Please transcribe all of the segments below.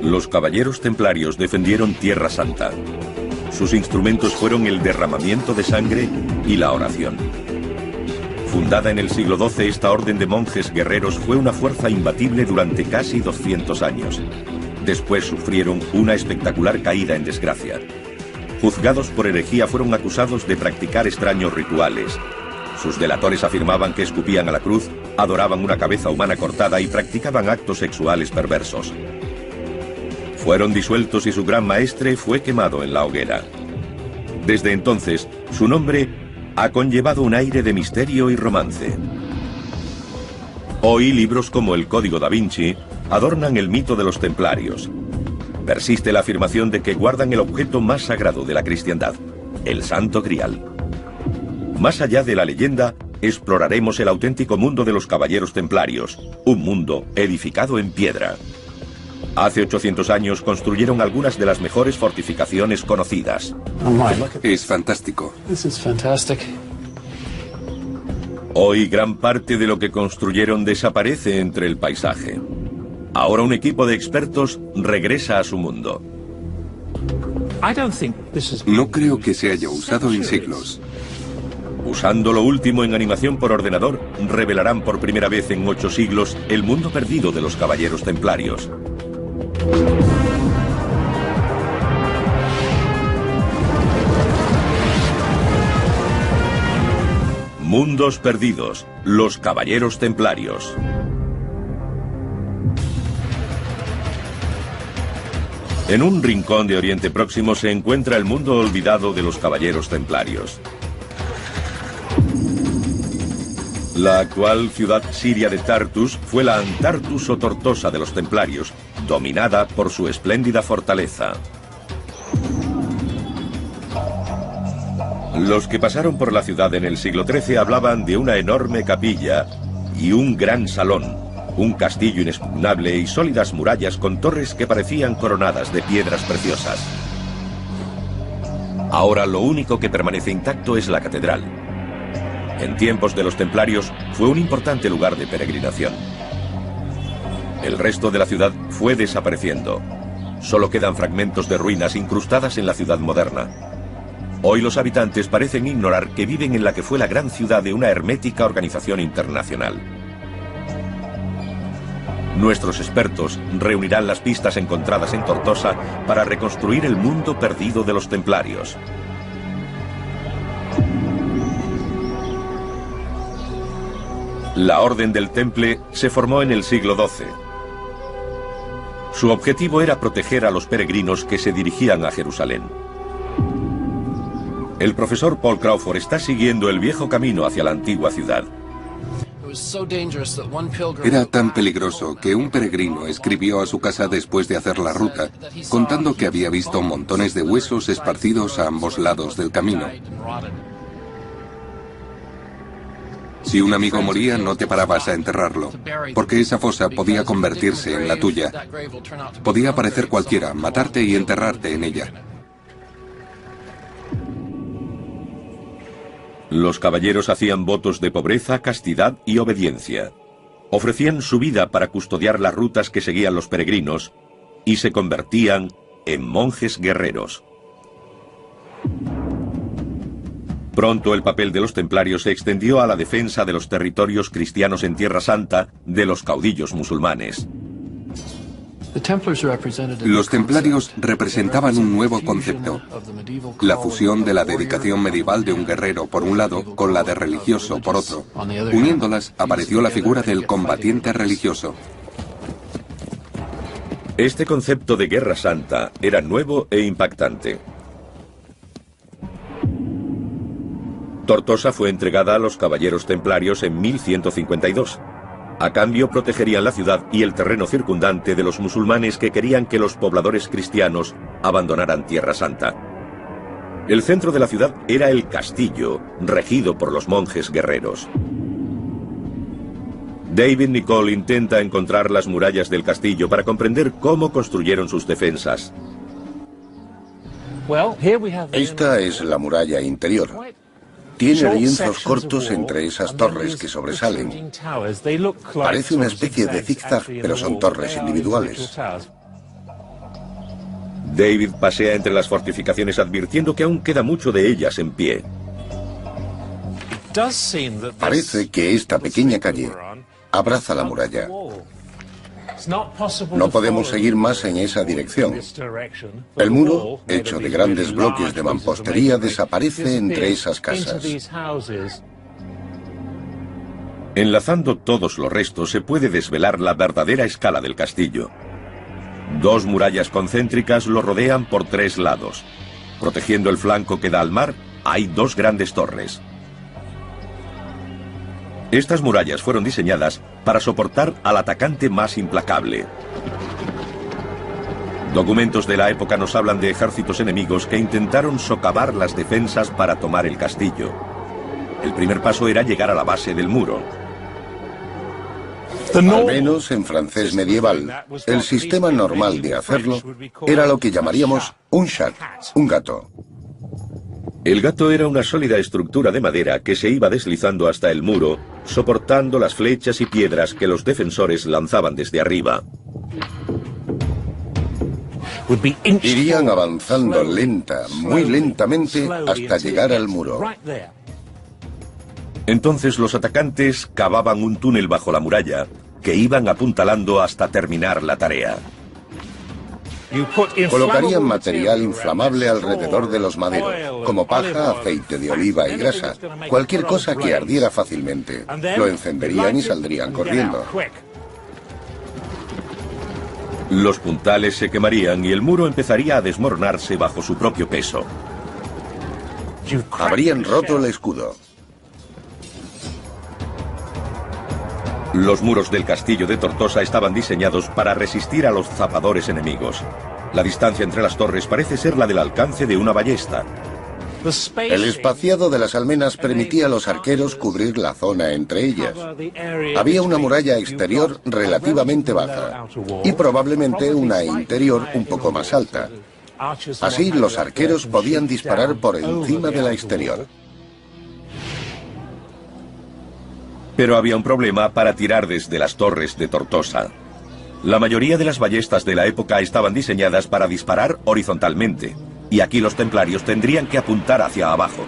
Los caballeros templarios defendieron Tierra Santa. Sus instrumentos fueron el derramamiento de sangre y la oración. Fundada en el siglo XII, esta orden de monjes guerreros fue una fuerza imbatible durante casi 200 años. Después sufrieron una espectacular caída en desgracia. Juzgados por herejía, fueron acusados de practicar extraños rituales. Sus delatores afirmaban que escupían a la cruz, adoraban una cabeza humana cortada y practicaban actos sexuales perversos. Fueron disueltos y su gran maestre fue quemado en la hoguera. Desde entonces, su nombre ha conllevado un aire de misterio y romance. Hoy, libros como el Código da Vinci adornan el mito de los templarios. Persiste la afirmación de que guardan el objeto más sagrado de la cristiandad, el Santo Grial. Más allá de la leyenda, exploraremos el auténtico mundo de los caballeros templarios, un mundo edificado en piedra. Hace 800 años construyeron algunas de las mejores fortificaciones conocidas. Es fantástico. Hoy gran parte de lo que construyeron desaparece entre el paisaje. Ahora un equipo de expertos regresa a su mundo. No creo que se haya usado en siglos. Usando lo último en animación por ordenador, revelarán por primera vez en 8 siglos el mundo perdido de los caballeros templarios. Mundos perdidos, los caballeros templarios. En un rincón de Oriente Próximo se encuentra el mundo olvidado de los caballeros templarios. La actual ciudad siria de Tartus fue la Antartus o Tortosa de los templarios, dominada por su espléndida fortaleza. Los que pasaron por la ciudad en el siglo XIII hablaban de una enorme capilla y un gran salón, un castillo inexpugnable y sólidas murallas con torres que parecían coronadas de piedras preciosas. Ahora lo único que permanece intacto es la catedral. En tiempos de los templarios fue un importante lugar de peregrinación. El resto de la ciudad fue desapareciendo. Solo quedan fragmentos de ruinas incrustadas en la ciudad moderna. Hoy los habitantes parecen ignorar que viven en la que fue la gran ciudad de una hermética organización internacional. Nuestros expertos reunirán las pistas encontradas en Tortosa para reconstruir el mundo perdido de los templarios. La Orden del Temple se formó en el siglo XII. Su objetivo era proteger a los peregrinos que se dirigían a Jerusalén. El profesor Paul Crawford está siguiendo el viejo camino hacia la antigua ciudad. Era tan peligroso que un peregrino escribió a su casa después de hacer la ruta, contando que había visto montones de huesos esparcidos a ambos lados del camino. Si un amigo moría, no te parabas a enterrarlo, porque esa fosa podía convertirse en la tuya. Podía aparecer cualquiera, matarte y enterrarte en ella. Los caballeros hacían votos de pobreza, castidad y obediencia. Ofrecían su vida para custodiar las rutas que seguían los peregrinos y se convertían en monjes guerreros. Pronto el papel de los templarios se extendió a la defensa de los territorios cristianos en Tierra Santa de los caudillos musulmanes. Los templarios representaban un nuevo concepto, la fusión de la dedicación medieval de un guerrero por un lado con la de religioso por otro. Uniéndolas apareció la figura del combatiente religioso. Este concepto de guerra santa era nuevo e impactante. Tortosa fue entregada a los caballeros templarios en 1152. A cambio protegerían la ciudad y el terreno circundante de los musulmanes que querían que los pobladores cristianos abandonaran Tierra Santa. El centro de la ciudad era el castillo, regido por los monjes guerreros. David Nicole intenta encontrar las murallas del castillo para comprender cómo construyeron sus defensas. Esta es la muralla interior. Tiene lienzos cortos entre esas torres que David pasea entre las fortificaciones advirtiendo que aún queda mucho de ellas en pie. Parece que esta pequeña calle abraza la muralla. No podemos seguir más en esa dirección. El muro, hecho de grandes bloques de mampostería, desaparece entre esas casas. Enlazando todos los restos se puede desvelar la verdadera escala del castillo. 2 murallas concéntricas lo rodean por 3 lados. Protegiendo el flanco que da al mar, hay 2 grandes torres. Estas murallas fueron diseñadas para soportar al atacante más implacable. Documentos de la época nos hablan de ejércitos enemigos que intentaron socavar las defensas para tomar el castillo. El primer paso era llegar a la base del muro. Al menos en francés medieval, el sistema normal de hacerlo era lo que llamaríamos un chat, un gato. El gato era una sólida estructura de madera que se iba deslizando hasta el muro, soportando las flechas y piedras que los defensores lanzaban desde arriba. Irían avanzando muy lentamente, hasta llegar al muro. Entonces los atacantes cavaban un túnel bajo la muralla, que iban apuntalando hasta terminar la tarea. Colocarían material inflamable alrededor de los maderos, como paja, aceite de oliva y grasa, cualquier cosa que ardiera fácilmente. Lo encenderían y saldrían corriendo. Los puntales se quemarían y el muro empezaría a desmoronarse bajo su propio peso. Habrían roto el escudo. Los muros del castillo de Tortosa estaban diseñados para resistir a los zapadores enemigos. La distancia entre las torres parece ser la del alcance de una ballesta. El espaciado de las almenas permitía a los arqueros cubrir la zona entre ellas. Había una muralla exterior relativamente baja y probablemente una interior un poco más alta. Así los arqueros podían disparar por encima de la exterior. Pero había un problema para tirar desde las torres de Tortosa. La mayoría de las ballestas de la época estaban diseñadas para disparar horizontalmente, y aquí los templarios tendrían que apuntar hacia abajo.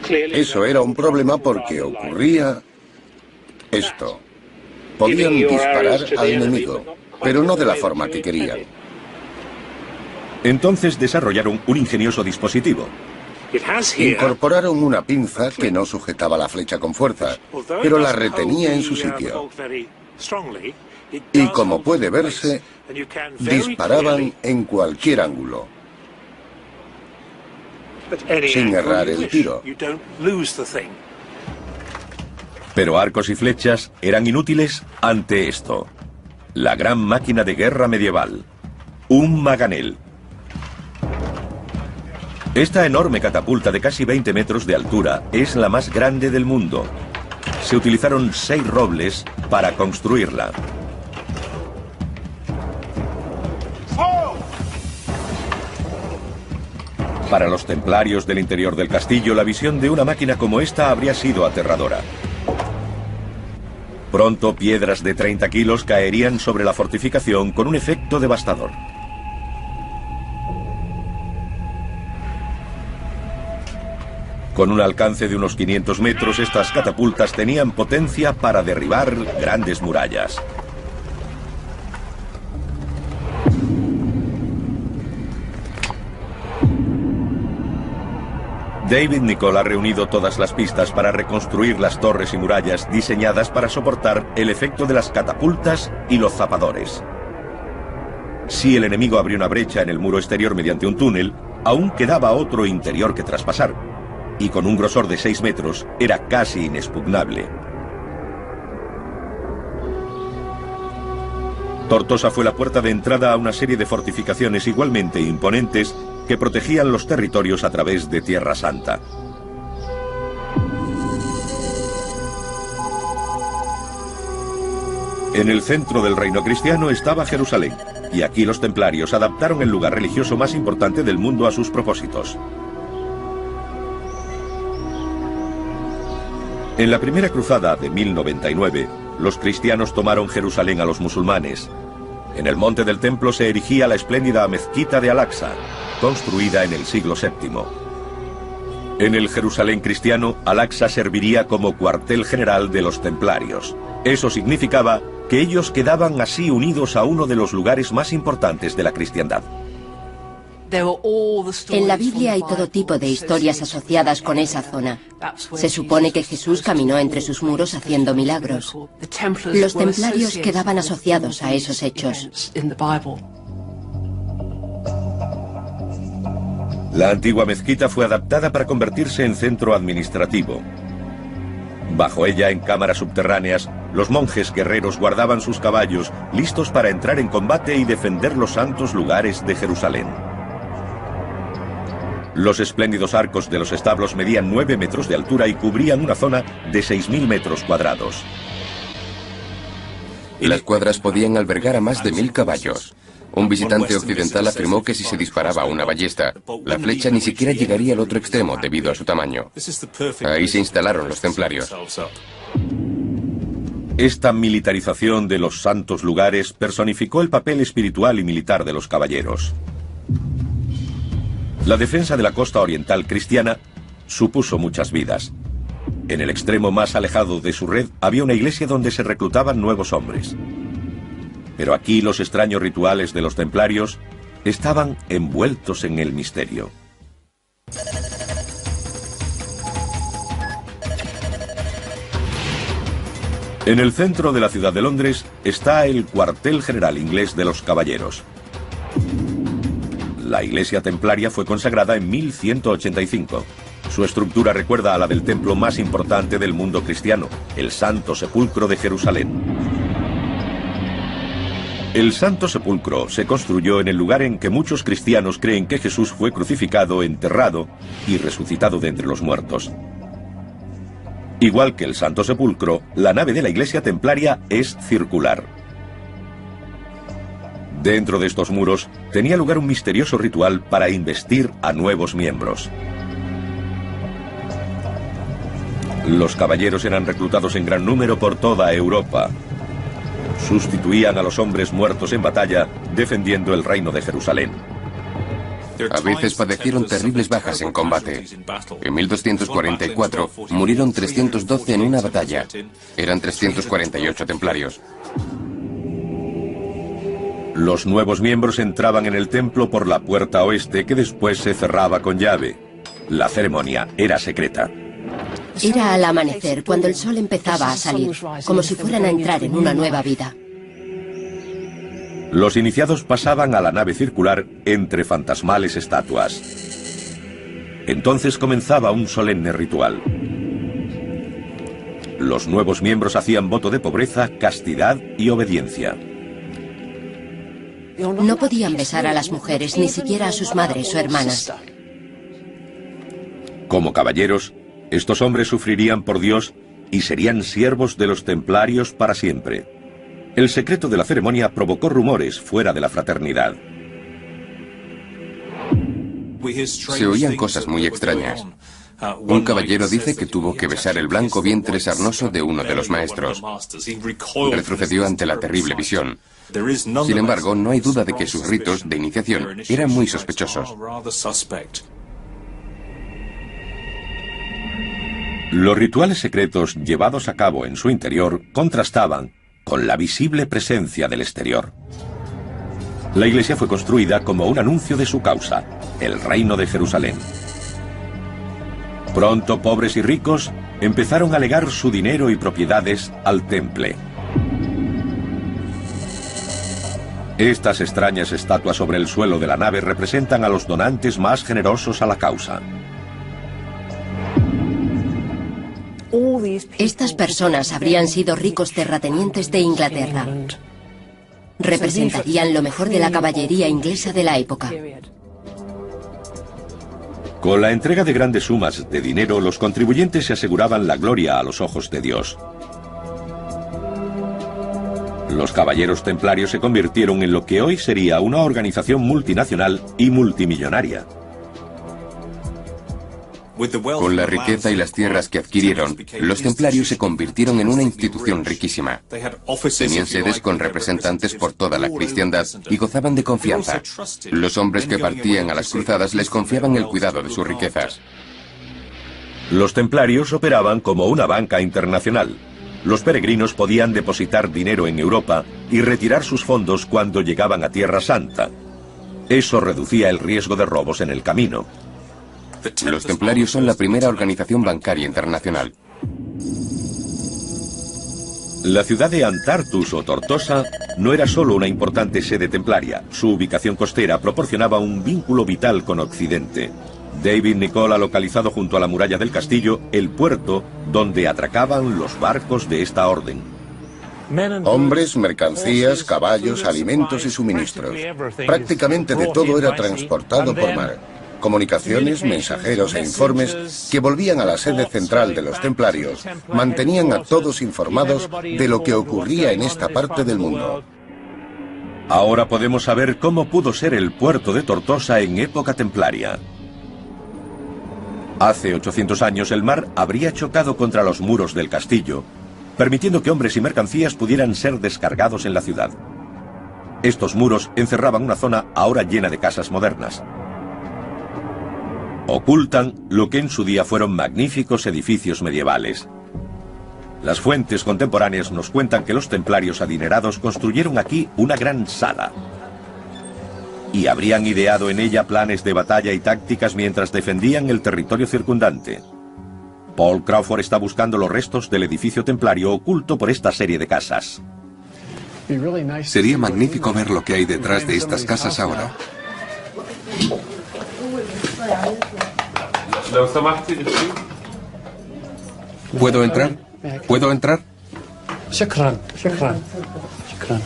Eso era un problema porque ocurría esto. Podían disparar al enemigo, pero no de la forma que querían. Entonces desarrollaron un ingenioso dispositivo. Incorporaron una pinza que no sujetaba la flecha con fuerza, pero la retenía en su sitio. Y como puede verse, disparaban en cualquier ángulo, sin errar el tiro. Pero arcos y flechas eran inútiles ante esto. La gran máquina de guerra medieval. Un maganel. Esta enorme catapulta de casi 20 metros de altura es la más grande del mundo. Se utilizaron 6 robles para construirla. Para los templarios del interior del castillo, la visión de una máquina como esta habría sido aterradora. Pronto, piedras de 30 kilos caerían sobre la fortificación con un efecto devastador. Con un alcance de unos 500 metros, estas catapultas tenían potencia para derribar grandes murallas. David Nicholl ha reunido todas las pistas para reconstruir las torres y murallas diseñadas para soportar el efecto de las catapultas y los zapadores. Si el enemigo abrió una brecha en el muro exterior mediante un túnel, aún quedaba otro interior que traspasar, y con un grosor de 6 metros era casi inexpugnable. Tortosa fue la puerta de entrada a una serie de fortificaciones igualmente imponentes que protegían los territorios a través de Tierra Santa. En el centro del reino cristiano estaba Jerusalén, y aquí los templarios adaptaron el lugar religioso más importante del mundo a sus propósitos. En la primera cruzada de 1099, los cristianos tomaron Jerusalén a los musulmanes. En el monte del templo se erigía la espléndida mezquita de Al-Aqsa, construida en el siglo VII. En el Jerusalén cristiano, Al-Aqsa serviría como cuartel general de los templarios. Eso significaba que ellos quedaban así unidos a uno de los lugares más importantes de la cristiandad. En la Biblia hay todo tipo de historias asociadas con esa zona. Se supone que Jesús caminó entre sus muros haciendo milagros. Los templarios quedaban asociados a esos hechos. La antigua mezquita fue adaptada para convertirse en centro administrativo. Bajo ella, en cámaras subterráneas, los monjes guerreros guardaban sus caballos, listos para entrar en combate y defender los santos lugares de Jerusalén. Los espléndidos arcos de los establos medían 9 metros de altura y cubrían una zona de 6.000 metros cuadrados. Las cuadras podían albergar a más de 1000 caballos. Un visitante occidental afirmó que si se disparaba una ballesta, la flecha ni siquiera llegaría al otro extremo debido a su tamaño. Ahí se instalaron los templarios. Esta militarización de los santos lugares personificó el papel espiritual y militar de los caballeros. La defensa de la costa oriental cristiana supuso muchas vidas. En el extremo más alejado de su red había una iglesia donde se reclutaban nuevos hombres. Pero aquí los extraños rituales de los templarios estaban envueltos en el misterio. En el centro de la ciudad de Londres está el cuartel general inglés de los caballeros. La iglesia templaria fue consagrada en 1185. Su estructura recuerda a la del templo más importante del mundo cristiano, el Santo Sepulcro de Jerusalén. El Santo Sepulcro se construyó en el lugar en que muchos cristianos creen que Jesús fue crucificado, enterrado y resucitado de entre los muertos. Igual que el Santo Sepulcro, la nave de la iglesia templaria es circular. Dentro de estos muros tenía lugar un misterioso ritual para investir a nuevos miembros. Los caballeros eran reclutados en gran número por toda Europa. Sustituían a los hombres muertos en batalla, defendiendo el reino de Jerusalén. A veces padecieron terribles bajas en combate. En 1244 murieron 312 en una batalla. Eran 348 templarios. Los nuevos miembros entraban en el templo por la puerta oeste, que después se cerraba con llave. La ceremonia era secreta. Era al amanecer, cuando el sol empezaba a salir, como si fueran a entrar en una nueva vida. Los iniciados pasaban a la nave circular entre fantasmales estatuas. Entonces comenzaba un solemne ritual. Los nuevos miembros hacían voto de pobreza, castidad y obediencia. No podían besar a las mujeres, ni siquiera a sus madres o hermanas. Como caballeros, estos hombres sufrirían por Dios y serían siervos de los templarios para siempre. El secreto de la ceremonia provocó rumores fuera de la fraternidad. Se oían cosas muy extrañas. Un caballero dice que tuvo que besar el blanco vientre sarnoso de uno de los maestros. Retrocedió ante la terrible visión. Sin embargo, no hay duda de que sus ritos de iniciación eran muy sospechosos. Los rituales secretos llevados a cabo en su interior contrastaban con la visible presencia del exterior. La iglesia fue construida como un anuncio de su causa, el reino de Jerusalén. Pronto pobres y ricos empezaron a legar su dinero y propiedades al temple. Estas extrañas estatuas sobre el suelo de la nave representan a los donantes más generosos a la causa. Estas personas habrían sido ricos terratenientes de Inglaterra. Representarían lo mejor de la caballería inglesa de la época. Con la entrega de grandes sumas de dinero, los contribuyentes se aseguraban la gloria a los ojos de Dios. Los caballeros templarios se convirtieron en lo que hoy sería una organización multinacional y multimillonaria. Con la riqueza y las tierras que adquirieron, los templarios se convirtieron en una institución riquísima. Tenían sedes con representantes por toda la cristiandad y gozaban de confianza. Los hombres que partían a las cruzadas les confiaban el cuidado de sus riquezas. Los templarios operaban como una banca internacional. Los peregrinos podían depositar dinero en Europa y retirar sus fondos cuando llegaban a Tierra Santa. Eso reducía el riesgo de robos en el camino. Los templarios son la primera organización bancaria internacional. La ciudad de Antartus o Tortosa no era solo una importante sede templaria. Su ubicación costera proporcionaba un vínculo vital con Occidente. David Nicoll ha localizado junto a la muralla del castillo el puerto donde atracaban los barcos de esta orden. Hombres, mercancías, caballos, alimentos y suministros. Prácticamente de todo era transportado por mar. Comunicaciones, mensajeros e informes que volvían a la sede central de los templarios mantenían a todos informados de lo que ocurría en esta parte del mundo. Ahora podemos saber cómo pudo ser el puerto de Tortosa en época templaria. Hace 800 años el mar habría chocado contra los muros del castillo, permitiendo que hombres y mercancías pudieran ser descargados en la ciudad. Estos muros encerraban una zona ahora llena de casas modernas. Ocultan lo que en su día fueron magníficos edificios medievales. Las fuentes contemporáneas nos cuentan que los templarios adinerados construyeron aquí una gran sala y habrían ideado en ella planes de batalla y tácticas mientras defendían el territorio circundante. Paul Crawford está buscando los restos del edificio templario oculto por esta serie de casas. Sería magnífico ver lo que hay detrás de estas casas ahora. ¿Puedo entrar? ¿Puedo entrar? شكرا شكرا شكرا.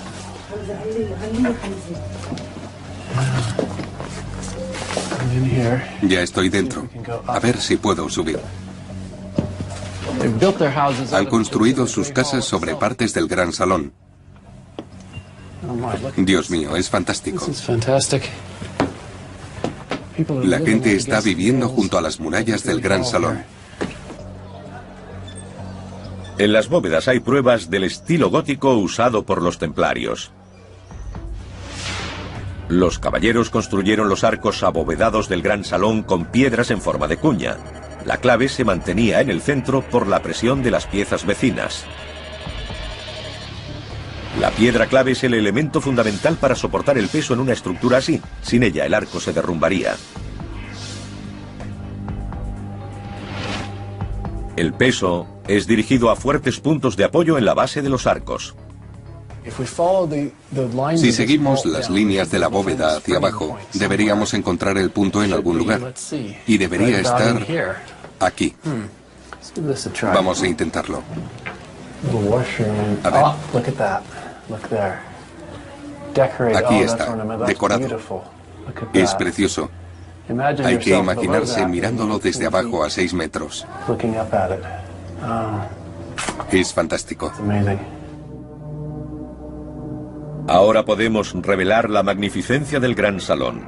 Ya estoy dentro. A ver si puedo subir. Han construido sus casas sobre partes del gran salón. Dios mío, es fantástico. La gente está viviendo junto a las murallas del gran salón. En las bóvedas hay pruebas del estilo gótico usado por los templarios. Los caballeros construyeron los arcos abovedados del gran salón con piedras en forma de cuña. La clave se mantenía en el centro por la presión de las piezas vecinas. La piedra clave es el elemento fundamental para soportar el peso en una estructura así. Sin ella el arco se derrumbaría. El peso es dirigido a fuertes puntos de apoyo en la base de los arcos. Si seguimos las líneas de la bóveda hacia abajo, deberíamos encontrar el punto en algún lugar. Y debería estar aquí. Vamos a intentarlo. A ver. Aquí está, decorado. Es precioso. Hay que imaginarse mirándolo desde abajo a 6 metros. Es fantástico. Ahora podemos revelar la magnificencia del gran salón.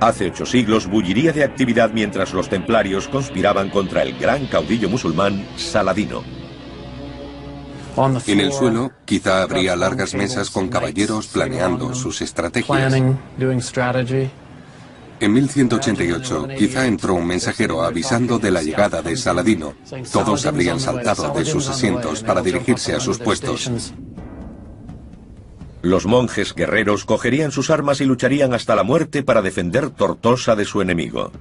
Hace 8 siglos bulliría de actividad mientras los templarios conspiraban contra el gran caudillo musulmán Saladino. En el suelo, quizá habría largas mesas con caballeros planeando sus estrategias. En 1188, quizá entró un mensajero avisando de la llegada de Saladino. Todos habrían saltado de sus asientos para dirigirse a sus puestos. Los monjes guerreros cogerían sus armas y lucharían hasta la muerte para defender Tortosa de su enemigo.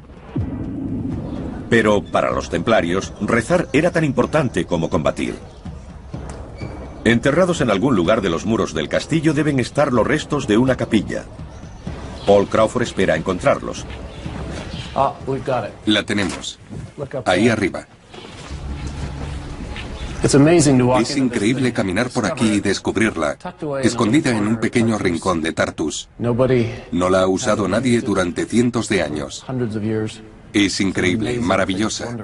Pero para los templarios, rezar era tan importante como combatir. Enterrados en algún lugar de los muros del castillo deben estar los restos de una capilla. Paul Crawford espera encontrarlos. La tenemos. Ahí arriba. Es increíble caminar por aquí y descubrirla, escondida en un pequeño rincón de Tartus. No la ha usado nadie durante cientos de años. Es increíble, maravillosa.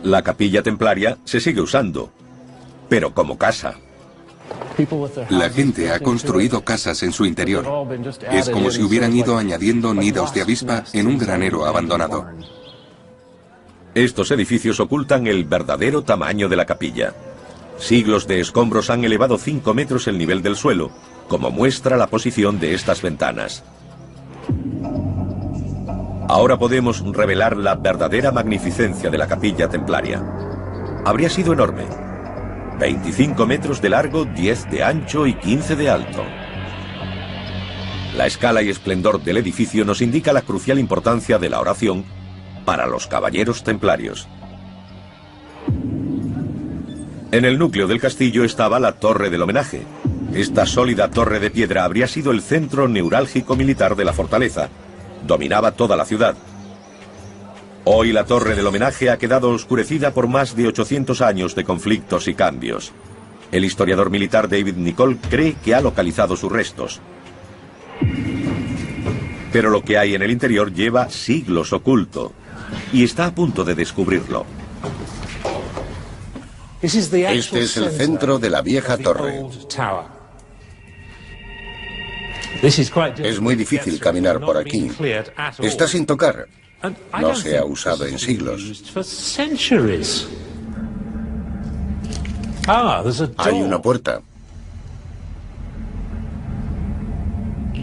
La capilla templaria se sigue usando, pero como casa. La gente ha construido casas en su interior. Es como si hubieran ido añadiendo nidos de avispa en un granero abandonado. Estos edificios ocultan el verdadero tamaño de la capilla. Siglos de escombros han elevado 5 metros el nivel del suelo, como muestra la posición de estas ventanas. Ahora podemos revelar la verdadera magnificencia de la capilla templaria. Habría sido enorme. 25 metros de largo, 10 de ancho y 15 de alto. La escala y esplendor del edificio nos indica la crucial importancia de la oración para los caballeros templarios. En el núcleo del castillo estaba la Torre del Homenaje. Esta sólida torre de piedra habría sido el centro neurálgico militar de la fortaleza. Dominaba toda la ciudad. Hoy la Torre del Homenaje ha quedado oscurecida por más de 800 años de conflictos y cambios. El historiador militar David Nicholl cree que ha localizado sus restos. Pero lo que hay en el interior lleva siglos oculto y está a punto de descubrirlo. Este es el centro de la vieja torre. Es muy difícil caminar por aquí. Está sin tocar. No se ha usado en siglos. Hay una puerta.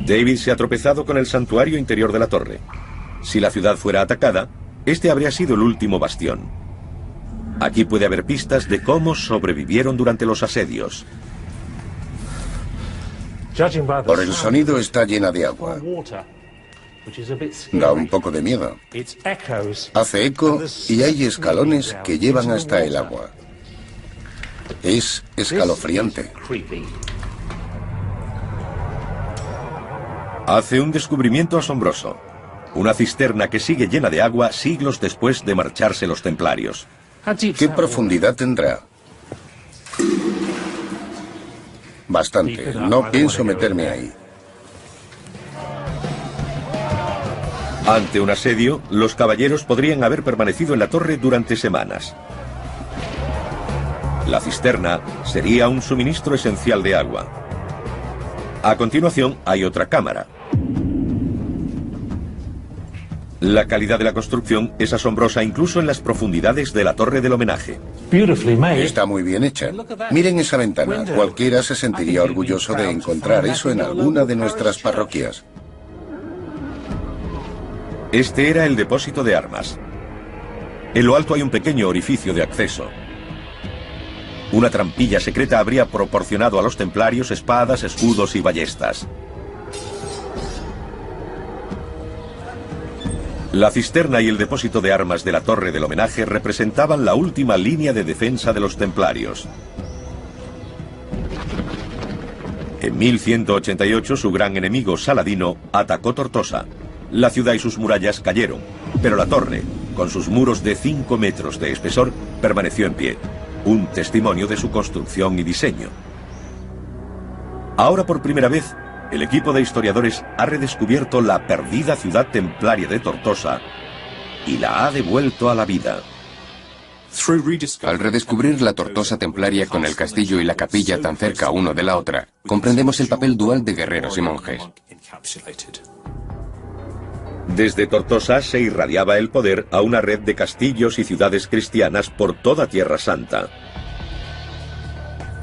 David se ha tropezado con el santuario interior de la torre. Si la ciudad fuera atacada, este habría sido el último bastión. Aquí puede haber pistas de cómo sobrevivieron durante los asedios. Por el sonido está llena de agua. Da un poco de miedo. Hace eco y hay escalones que llevan hasta el agua. Es escalofriante. Hace un descubrimiento asombroso. Una cisterna que sigue llena de agua siglos después de marcharse los templarios. ¿Qué profundidad tendrá? Bastante. No pienso meterme ahí. Ante un asedio, los caballeros podrían haber permanecido en la torre durante semanas. La cisterna sería un suministro esencial de agua. A continuación, hay otra cámara. La calidad de la construcción es asombrosa incluso en las profundidades de la Torre del Homenaje. Está muy bien hecha. Miren esa ventana. Cualquiera se sentiría orgulloso de encontrar eso en alguna de nuestras parroquias. Este era el depósito de armas. En lo alto hay un pequeño orificio de acceso. Una trampilla secreta habría proporcionado a los templarios espadas, escudos y ballestas. La cisterna y el depósito de armas de la Torre del Homenaje representaban la última línea de defensa de los templarios. En 1188 su gran enemigo Saladino atacó Tortosa. La ciudad y sus murallas cayeron, pero la torre, con sus muros de 5 metros de espesor, permaneció en pie, un testimonio de su construcción y diseño. Ahora por primera vez, el equipo de historiadores ha redescubierto la perdida ciudad templaria de Tortosa y la ha devuelto a la vida. Al redescubrir la Tortosa templaria con el castillo y la capilla tan cerca uno de la otra, comprendemos el papel dual de guerreros y monjes. Desde Tortosa se irradiaba el poder a una red de castillos y ciudades cristianas por toda Tierra Santa.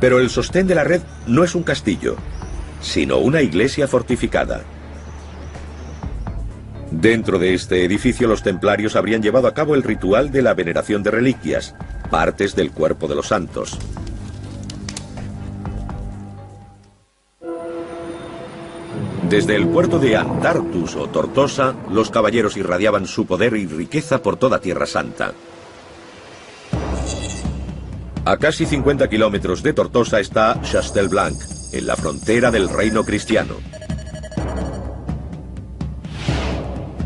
Pero el sostén de la red no es un castillo, sino una iglesia fortificada. Dentro de este edificio los templarios habrían llevado a cabo el ritual de la veneración de reliquias, partes del cuerpo de los santos. Desde el puerto de Antartus o Tortosa, los caballeros irradiaban su poder y riqueza por toda Tierra Santa. A casi 50 kilómetros de Tortosa está Chastelblanc, en la frontera del reino cristiano.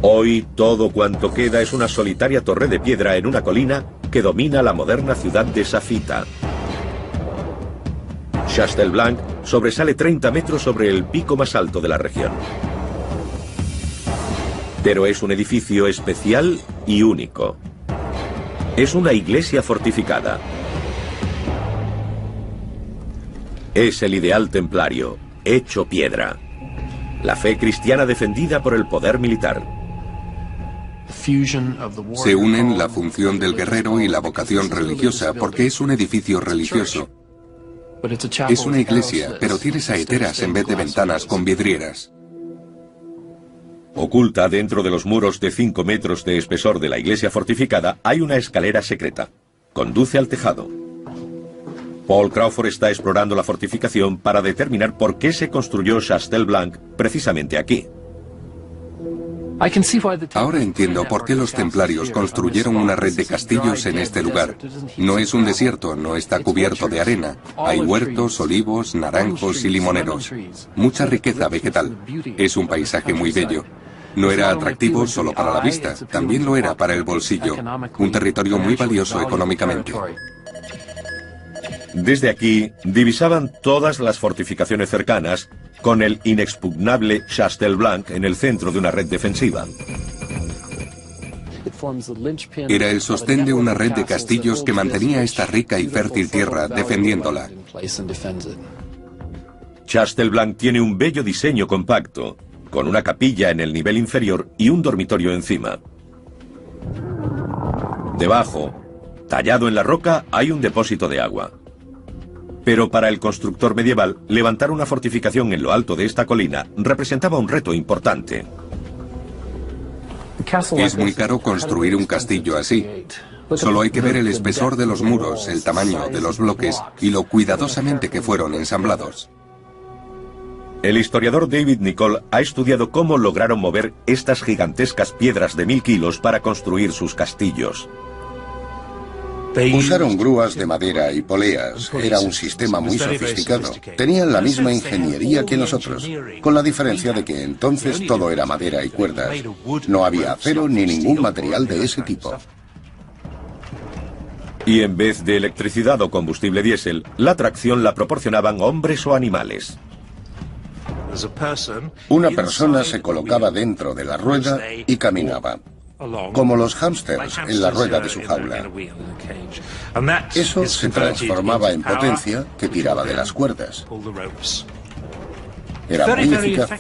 Hoy todo cuanto queda es una solitaria torre de piedra en una colina que domina la moderna ciudad de Safita. Chastelblanc sobresale 30 metros sobre el pico más alto de la región. Pero es un edificio especial y único. Es una iglesia fortificada. Es el ideal templario, hecho piedra. La fe cristiana defendida por el poder militar. Se unen la función del guerrero y la vocación religiosa porque es un edificio religioso. Es una iglesia, pero tiene saeteras en vez de ventanas con vidrieras. Oculta dentro de los muros de 5 metros de espesor de la iglesia fortificada hay una escalera secreta. Conduce al tejado. Paul Crawford está explorando la fortificación para determinar por qué se construyó Chastel Blanc precisamente aquí. Ahora entiendo por qué los templarios construyeron una red de castillos en este lugar. No es un desierto, no está cubierto de arena. Hay huertos, olivos, naranjos y limoneros. Mucha riqueza vegetal. Es un paisaje muy bello. No era atractivo solo para la vista, también lo era para el bolsillo. Un territorio muy valioso económicamente. Desde aquí divisaban todas las fortificaciones cercanas, con el inexpugnable Chastel Blanc en el centro de una red defensiva. Era el sostén de una red de castillos que mantenía esta rica y fértil tierra defendiéndola. Chastel Blanc tiene un bello diseño compacto, con una capilla en el nivel inferior y un dormitorio encima. Debajo, tallado en la roca, hay un depósito de agua. Pero para el constructor medieval, levantar una fortificación en lo alto de esta colina representaba un reto importante. Es muy caro construir un castillo así. Solo hay que ver el espesor de los muros, el tamaño de los bloques y lo cuidadosamente que fueron ensamblados. El historiador David Nicol ha estudiado cómo lograron mover estas gigantescas piedras de 1000 kilos para construir sus castillos. Usaron grúas de madera y poleas. Era un sistema muy sofisticado. Tenían la misma ingeniería que nosotros, con la diferencia de que entonces todo era madera y cuerdas. No había acero ni ningún material de ese tipo. Y en vez de electricidad o combustible diésel, la tracción la proporcionaban hombres o animales. Una persona se colocaba dentro de la rueda y caminaba, como los hámsters en la rueda de su jaula. Eso se transformaba en potencia que tiraba de las cuerdas. Era muy eficaz.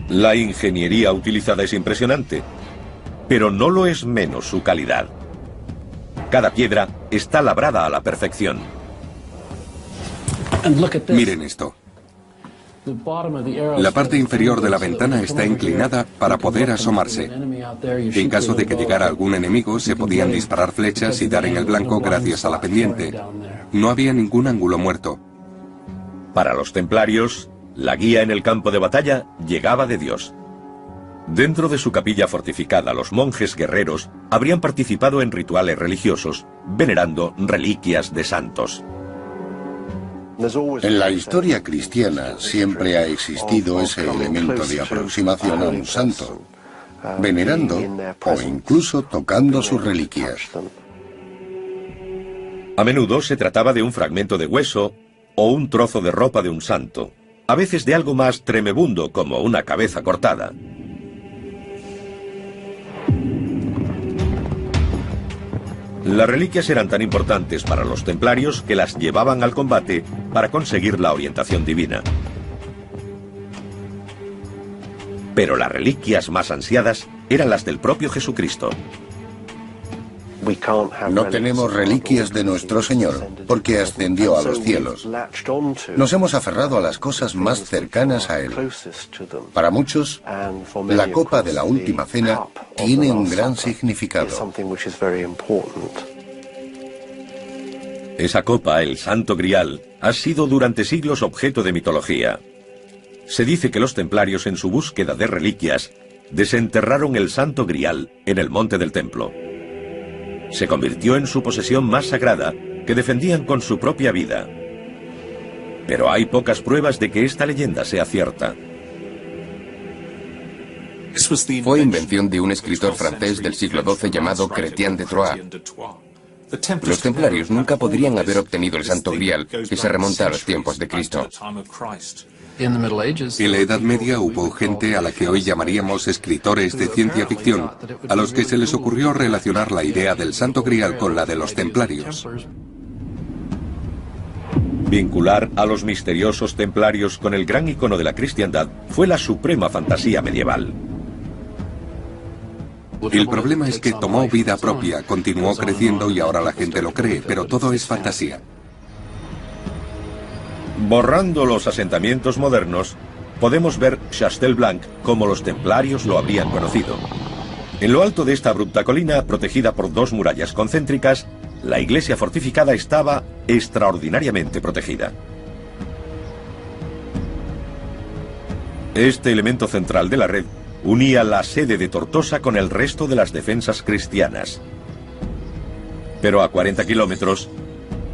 La ingeniería utilizada es impresionante, pero no lo es menos su calidad. Cada piedra está labrada a la perfección. Miren esto. La parte inferior de la ventana está inclinada para poder asomarse. En caso de que llegara algún enemigo, se podían disparar flechas y dar en el blanco gracias a la pendiente. No había ningún ángulo muerto. Para los templarios, la guía en el campo de batalla llegaba de Dios. Dentro de su capilla fortificada, los monjes guerreros habrían participado en rituales religiosos, venerando reliquias de santos. En la historia cristiana siempre ha existido ese elemento de aproximación a un santo, venerando o incluso tocando sus reliquias. A menudo se trataba de un fragmento de hueso o un trozo de ropa de un santo, a veces de algo más tremebundo como una cabeza cortada. Las reliquias eran tan importantes para los templarios que las llevaban al combate para conseguir la orientación divina. Pero las reliquias más ansiadas eran las del propio Jesucristo. No tenemos reliquias de nuestro Señor, porque ascendió a los cielos. Nos hemos aferrado a las cosas más cercanas a Él. Para muchos, la copa de la última cena tiene un gran significado. Esa copa, el Santo Grial, ha sido durante siglos objeto de mitología. Se dice que los templarios, en su búsqueda de reliquias, desenterraron el Santo Grial en el monte del templo. Se convirtió en su posesión más sagrada, que defendían con su propia vida. Pero hay pocas pruebas de que esta leyenda sea cierta. Fue invención de un escritor francés del siglo XII llamado Chrétien de Troyes. Los templarios nunca podrían haber obtenido el Santo Grial, que se remonta a los tiempos de Cristo. En la Edad Media hubo gente a la que hoy llamaríamos escritores de ciencia ficción, a los que se les ocurrió relacionar la idea del Santo Grial con la de los templarios. Vincular a los misteriosos templarios con el gran icono de la cristiandad fue la suprema fantasía medieval. El problema es que tomó vida propia, continuó creciendo y ahora la gente lo cree, pero todo es fantasía. Borrando los asentamientos modernos, podemos ver Chastelblanc como los templarios lo habrían conocido. En lo alto de esta abrupta colina, protegida por dos murallas concéntricas, la iglesia fortificada estaba extraordinariamente protegida. Este elemento central de la red unía la sede de Tortosa con el resto de las defensas cristianas. Pero a 40 kilómetros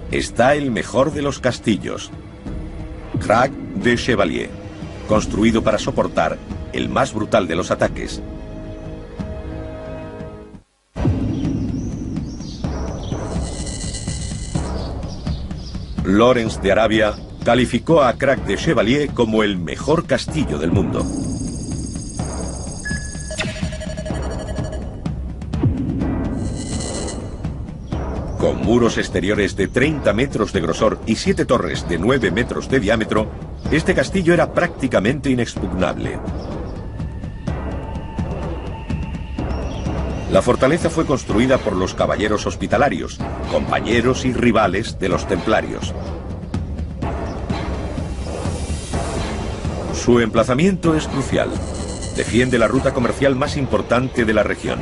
está el mejor de los castillos, Crac de Chevalier, construido para soportar el más brutal de los ataques. Lawrence de Arabia calificó a Crac de Chevalier como el mejor castillo del mundo. Con muros exteriores de 30 metros de grosor y 7 torres de 9 metros de diámetro, este castillo era prácticamente inexpugnable. La fortaleza fue construida por los caballeros hospitalarios, compañeros y rivales de los templarios. Su emplazamiento es crucial. Defiende la ruta comercial más importante de la región.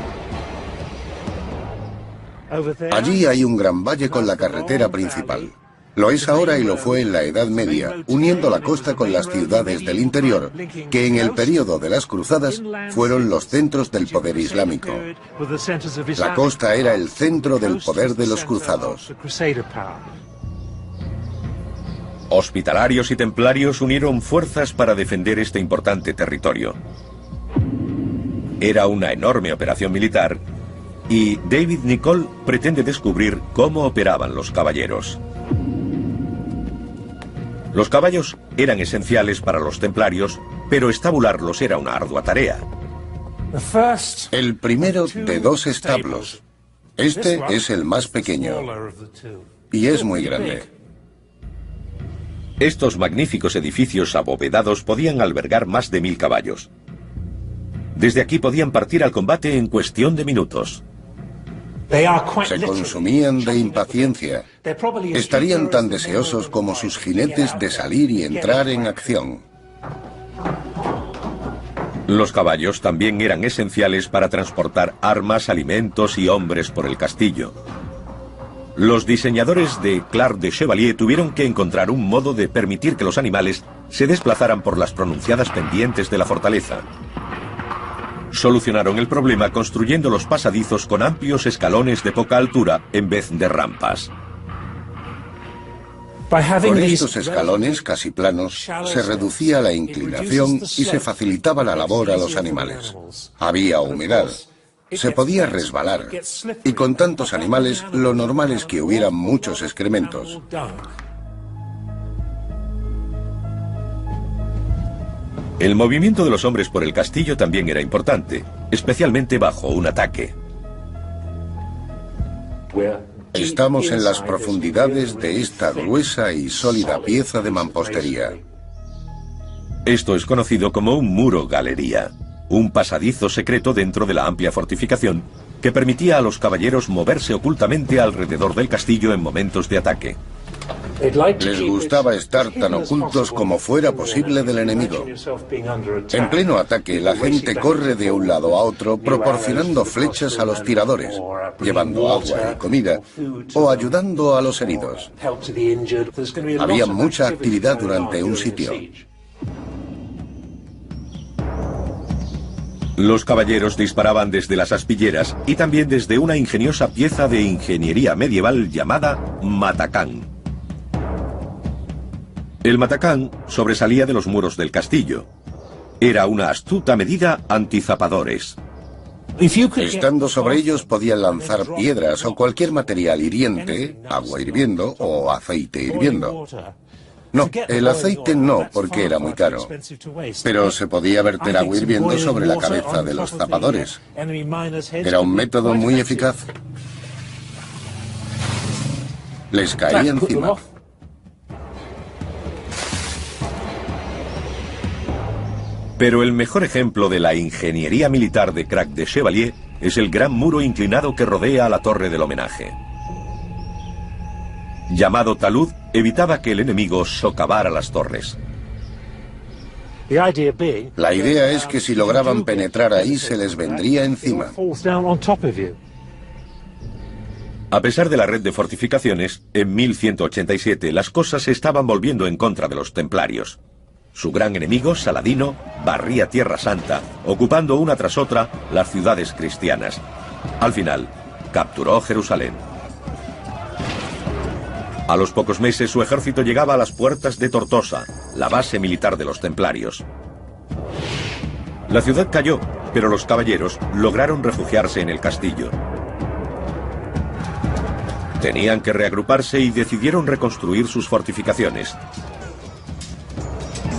Allí hay un gran valle con la carretera principal. Lo es ahora y lo fue en la Edad Media, uniendo la costa con las ciudades del interior, que en el período de las cruzadas fueron los centros del poder islámico. La costa era el centro del poder de los cruzados. Hospitalarios y templarios unieron fuerzas para defender este importante territorio. Era una enorme operación militar y David Nicole pretende descubrir cómo operaban los caballeros. Los caballos eran esenciales para los templarios, pero estabularlos era una ardua tarea. El primero de dos establos. Este es el más pequeño y es muy grande. Estos magníficos edificios abovedados podían albergar más de 1000 caballos. Desde aquí podían partir al combate en cuestión de minutos. Se consumían de impaciencia. Estarían tan deseosos como sus jinetes de salir y entrar en acción. Los caballos también eran esenciales para transportar armas, alimentos y hombres por el castillo. Los diseñadores de Crac de Chevalier tuvieron que encontrar un modo de permitir que los animales se desplazaran por las pronunciadas pendientes de la fortaleza. Solucionaron el problema construyendo los pasadizos con amplios escalones de poca altura en vez de rampas. Con estos escalones casi planos se reducía la inclinación y se facilitaba la labor a los animales. Había humedad. Se podía resbalar, y con tantos animales lo normal es que hubiera muchos excrementos. El movimiento de los hombres por el castillo también era importante, especialmente bajo un ataque. Estamos en las profundidades de esta gruesa y sólida pieza de mampostería. Esto es conocido como un muro-galería, un pasadizo secreto dentro de la amplia fortificación que permitía a los caballeros moverse ocultamente alrededor del castillo en momentos de ataque. Les gustaba estar tan ocultos como fuera posible del enemigo. En pleno ataque, la gente corre de un lado a otro proporcionando flechas a los tiradores, llevando agua y comida o ayudando a los heridos. Había mucha actividad durante un sitio. Los caballeros disparaban desde las aspilleras y también desde una ingeniosa pieza de ingeniería medieval llamada matacán. El matacán sobresalía de los muros del castillo. Era una astuta medida antizapadores. Estando sobre ellos podían lanzar piedras o cualquier material hiriente, agua hirviendo o aceite hirviendo. No, el aceite no, porque era muy caro. Pero se podía verter agua hirviendo sobre la cabeza de los zapadores. Era un método muy eficaz. Les caía encima. Pero el mejor ejemplo de la ingeniería militar de Crac de Chevalier es el gran muro inclinado que rodea a la torre del homenaje. Llamado talud, evitaba que el enemigo socavara las torres. La idea es que si lograban penetrar ahí se les vendría encima. A pesar de la red de fortificaciones, en 1187 las cosas se estaban volviendo en contra de los templarios. Su gran enemigo, Saladino, barría Tierra Santa, ocupando una tras otra las ciudades cristianas. Al final, capturó Jerusalén. A los pocos meses su ejército llegaba a las puertas de Tortosa, la base militar de los templarios. La ciudad cayó, pero los caballeros lograron refugiarse en el castillo. Tenían que reagruparse y decidieron reconstruir sus fortificaciones.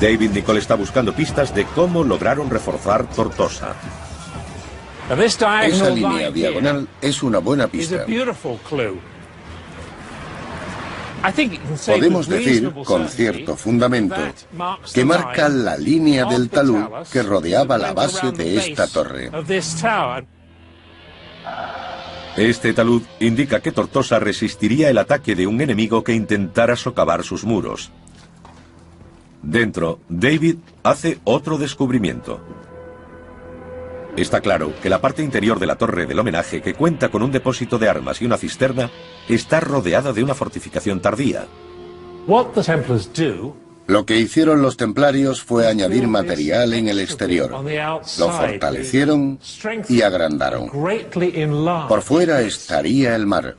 David Nicole está buscando pistas de cómo lograron reforzar Tortosa. Esa línea diagonal es una buena pista. Podemos decir, con cierto fundamento, que marca la línea del talud que rodeaba la base de esta torre. Este talud indica que Tortosa resistiría el ataque de un enemigo que intentara socavar sus muros. Dentro, David hace otro descubrimiento. Está claro que la parte interior de la torre del homenaje, que cuenta con un depósito de armas y una cisterna, está rodeada de una fortificación tardía. Lo que hicieron los templarios fue añadir material en el exterior. Lo fortalecieron y agrandaron. Por fuera estaría el mar.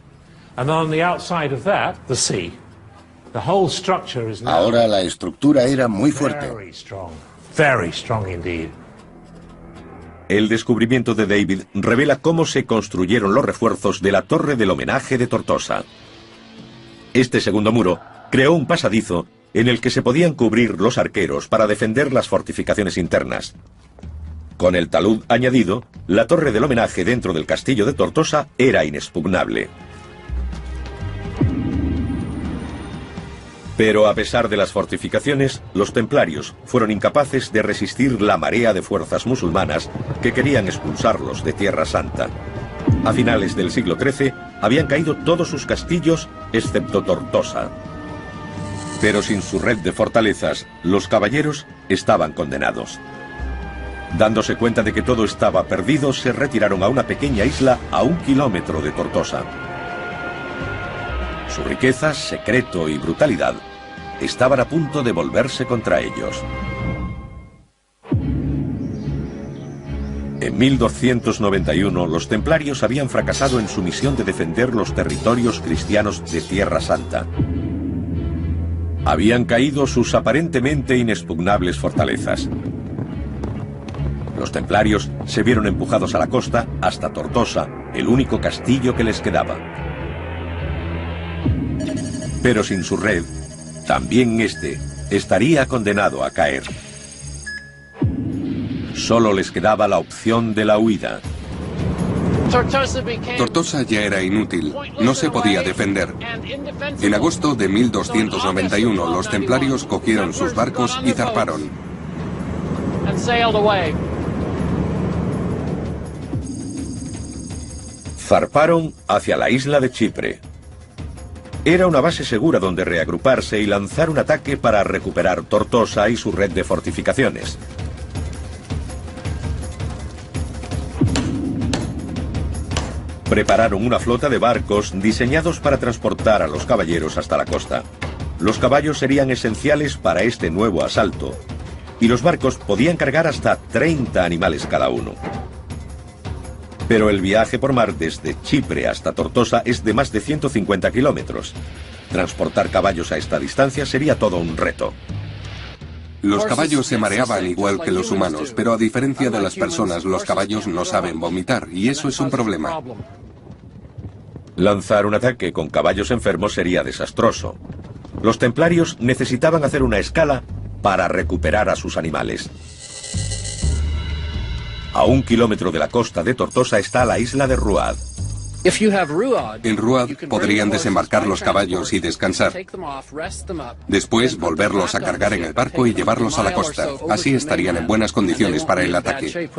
Ahora la estructura era muy fuerte. El descubrimiento de David revela cómo se construyeron los refuerzos de la torre del homenaje de Tortosa. Este segundo muro creó un pasadizo en el que se podían cubrir los arqueros para defender las fortificaciones internas. Con el talud añadido, la torre del homenaje dentro del castillo de Tortosa era inexpugnable. Pero a pesar de las fortificaciones, los templarios fueron incapaces de resistir la marea de fuerzas musulmanas que querían expulsarlos de Tierra Santa. A finales del siglo XIII habían caído todos sus castillos excepto Tortosa. Pero sin su red de fortalezas, los caballeros estaban condenados. Dándose cuenta de que todo estaba perdido, se retiraron a una pequeña isla a 1 kilómetro de Tortosa. Su riqueza, secreto y brutalidad estaban a punto de volverse contra ellos. En 1291, los templarios habían fracasado en su misión de defender los territorios cristianos de Tierra Santa. Habían caído sus aparentemente inexpugnables fortalezas. Los templarios se vieron empujados a la costa hasta Tortosa, el único castillo que les quedaba. Pero sin su red, también este estaría condenado a caer. Solo les quedaba la opción de la huida. Tortosa ya era inútil, no se podía defender. En agosto de 1291 los templarios cogieron sus barcos y zarparon. Zarparon hacia la isla de Chipre. Era una base segura donde reagruparse y lanzar un ataque para recuperar Tortosa y su red de fortificaciones. Prepararon una flota de barcos diseñados para transportar a los caballeros hasta la costa. Los caballos serían esenciales para este nuevo asalto, y los barcos podían cargar hasta 30 animales cada uno. Pero el viaje por mar desde Chipre hasta Tortosa es de más de 150 kilómetros. Transportar caballos a esta distancia sería todo un reto. Los caballos se mareaban igual que los humanos, pero a diferencia de las personas, los caballos no saben vomitar, y eso es un problema. Lanzar un ataque con caballos enfermos sería desastroso. Los templarios necesitaban hacer una escala para recuperar a sus animales. A 1 kilómetro de la costa de Tortosa está la isla de Ruad. En Ruad podrían desembarcar los caballos y descansar. Después volverlos a cargar en el barco y llevarlos a la costa. Así estarían en buenas condiciones para el ataque.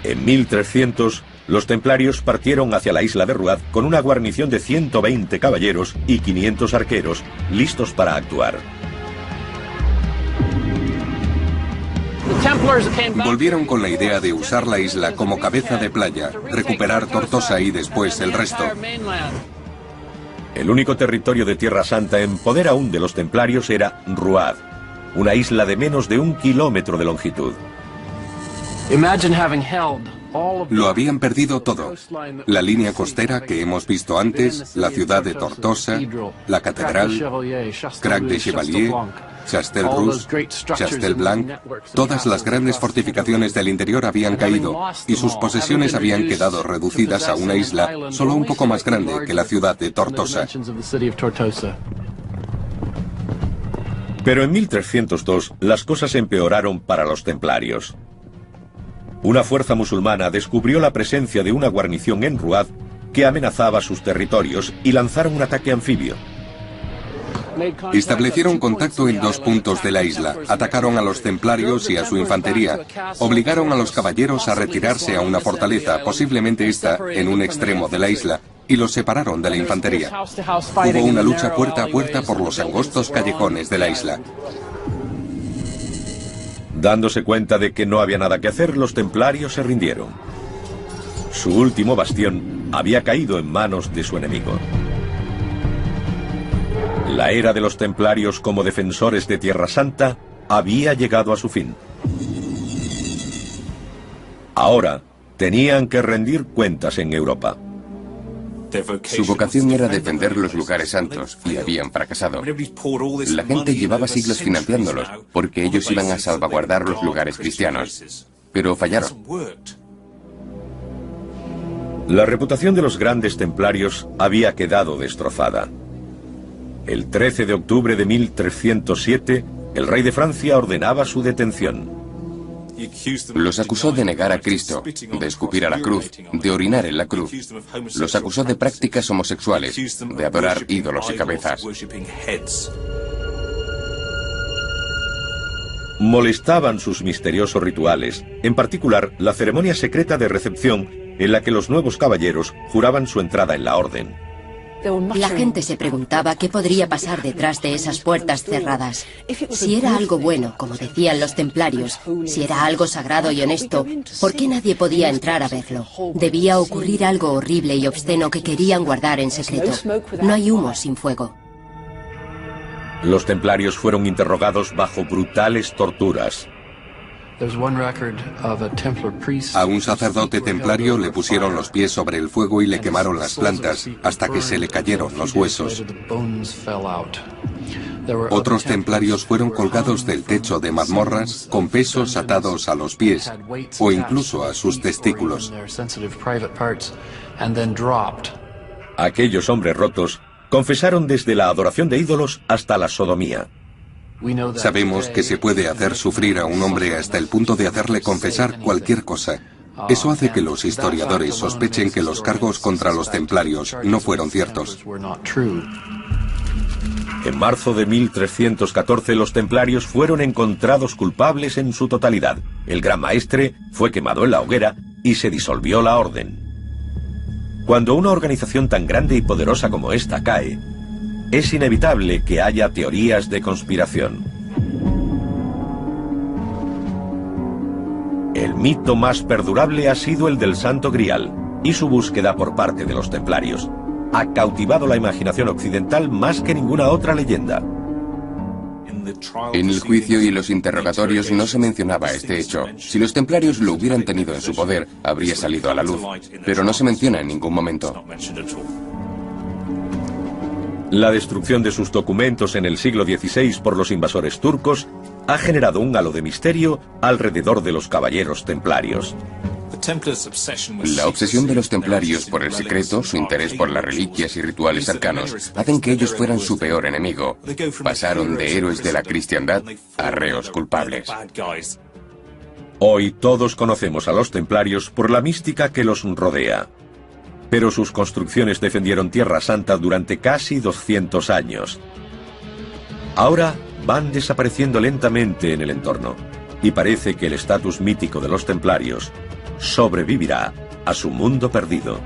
En 1300, los templarios partieron hacia la isla de Ruad con una guarnición de 120 caballeros y 500 arqueros, listos para actuar. Volvieron con la idea de usar la isla como cabeza de playa, recuperar Tortosa y después el resto. El único territorio de Tierra Santa en poder aún de los templarios era Ruad, una isla de menos de 1 kilómetro de longitud. Lo habían perdido todo. La línea costera que hemos visto antes, la ciudad de Tortosa, la catedral, Crac de Chevalier, Chastel-Rouge, Chastel-Blanc, todas las grandes fortificaciones del interior habían caído y sus posesiones habían quedado reducidas a una isla solo un poco más grande que la ciudad de Tortosa. Pero en 1302 las cosas empeoraron para los templarios. Una fuerza musulmana descubrió la presencia de una guarnición en Ruad que amenazaba sus territorios y lanzaron un ataque anfibio. Establecieron contacto en 2 puntos de la isla, atacaron a los templarios y a su infantería, obligaron a los caballeros a retirarse a una fortaleza, posiblemente esta en un extremo de la isla, y los separaron de la infantería. Hubo una lucha puerta a puerta por los angostos callejones de la isla. Dándose cuenta de que no había nada que hacer, los templarios se rindieron. Su último bastión había caído en manos de su enemigo. La era de los templarios como defensores de Tierra Santa había llegado a su fin. Ahora tenían que rendir cuentas en Europa. Su vocación era defender los lugares santos y habían fracasado. La gente llevaba siglos financiándolos porque ellos iban a salvaguardar los lugares cristianos, pero fallaron. La reputación de los grandes templarios había quedado destrozada. El 13 de octubre de 1307, el rey de Francia ordenaba su detención. Los acusó de negar a Cristo, de escupir a la cruz, de orinar en la cruz. Los acusó de prácticas homosexuales, de adorar ídolos y cabezas. Molestaban sus misteriosos rituales, en particular la ceremonia secreta de recepción en la que los nuevos caballeros juraban su entrada en la orden. La gente se preguntaba qué podría pasar detrás de esas puertas cerradas. Si era algo bueno, como decían los templarios, si era algo sagrado y honesto, ¿por qué nadie podía entrar a verlo? Debía ocurrir algo horrible y obsceno que querían guardar en secreto. No hay humo sin fuego. Los templarios fueron interrogados bajo brutales torturas. A un sacerdote templario le pusieron los pies sobre el fuego y le quemaron las plantas hasta que se le cayeron los huesos. Otros templarios fueron colgados del techo de mazmorras con pesos atados a los pies o incluso a sus testículos. Aquellos hombres rotos confesaron desde la adoración de ídolos hasta la sodomía. Sabemos que se puede hacer sufrir a un hombre hasta el punto de hacerle confesar cualquier cosa. Eso hace que los historiadores sospechen que los cargos contra los templarios no fueron ciertos. En marzo de 1314 los templarios fueron encontrados culpables en su totalidad. El gran maestre fue quemado en la hoguera y se disolvió la orden. Cuando una organización tan grande y poderosa como esta cae, es inevitable que haya teorías de conspiración. El mito más perdurable ha sido el del Santo Grial y su búsqueda por parte de los templarios. Ha cautivado la imaginación occidental más que ninguna otra leyenda. En el juicio y los interrogatorios no se mencionaba este hecho. Si los templarios lo hubieran tenido en su poder, habría salido a la luz, pero no se menciona en ningún momento. La destrucción de sus documentos en el siglo XVI por los invasores turcos ha generado un halo de misterio alrededor de los caballeros templarios. La obsesión de los templarios por el secreto, su interés por las reliquias y rituales arcanos, hacen que ellos fueran su peor enemigo. Pasaron de héroes de la cristiandad a reos culpables. Hoy todos conocemos a los templarios por la mística que los rodea. Pero sus construcciones defendieron Tierra Santa durante casi 200 años. Ahora van desapareciendo lentamente en el entorno, y parece que el estatus mítico de los templarios sobrevivirá a su mundo perdido.